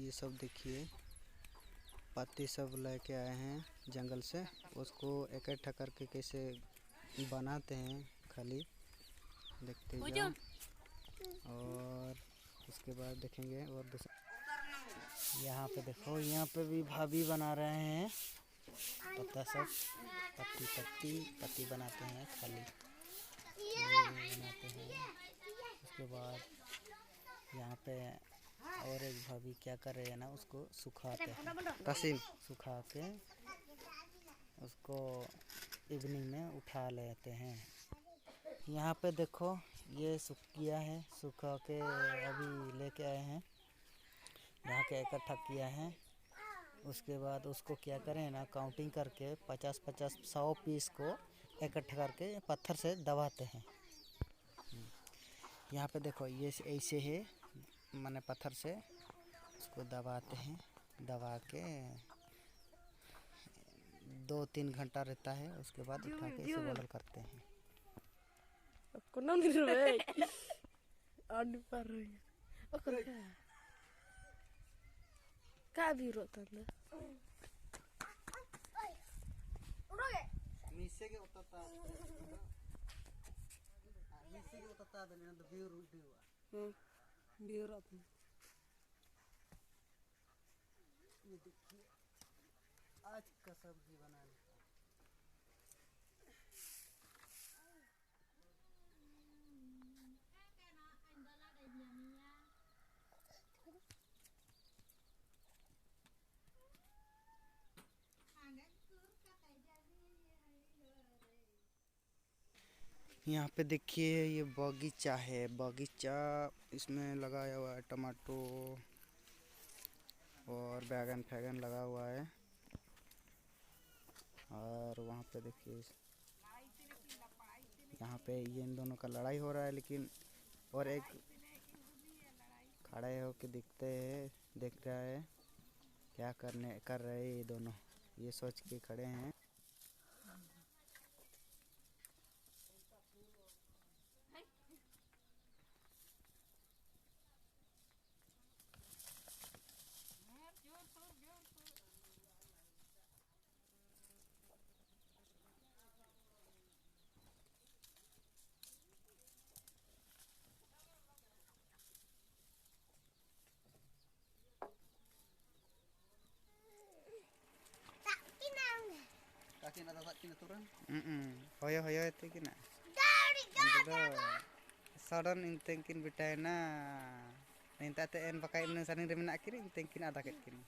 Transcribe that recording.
ये सब देखिए पत्ती सब लेके आए हैं जंगल से, उसको इकट्ठा करके कैसे बनाते हैं खाली देखते जाओ। और उसके बाद देखेंगे। और दूसरा यहाँ पे देखो, यहाँ पे भी भाभी बना रहे हैं पत्ता सब, पत्ती बनाते हैं खाली बनाते हैं। उसके बाद यहाँ पे और एक भाभी क्या कर रहे हैं ना, उसको सुखाते हैं तसीम, सुखा के उसको इवनिंग में उठा लेते हैं। यहाँ पे देखो ये सूख गया है, सुखा के अभी लेके आए हैं, यहाँ के इकट्ठा किया है। उसके बाद उसको क्या करें ना, काउंटिंग करके 50-50 100 पीस को इकट्ठा करके पत्थर से दबाते हैं। यहाँ पे देखो ये ऐसे है, मैंने पत्थर से उसको दबाते हैं, दबा के 2-3 घंटा रहता है। उसके बाद उठा के इसे बॉयल करते हैं। ये देखिए आज का सब्जी बनाने का। यहाँ पे देखिए ये बगीचा है, बगीचा इसमें लगाया हुआ है टमाटो और बैगन फैगन लगा हुआ है। और वहाँ पे देखिए यहाँ पे ये इन दोनों का लड़ाई हो रहा है, लेकिन और एक खड़े होके देख रहा है क्या कर रहे हैं ये दोनों, ये सोच के खड़े हैं। Hoyo itu kina. Sadan intengkin betaina. Ninta TN pakai saning remen akhir intengkin ada ket kini.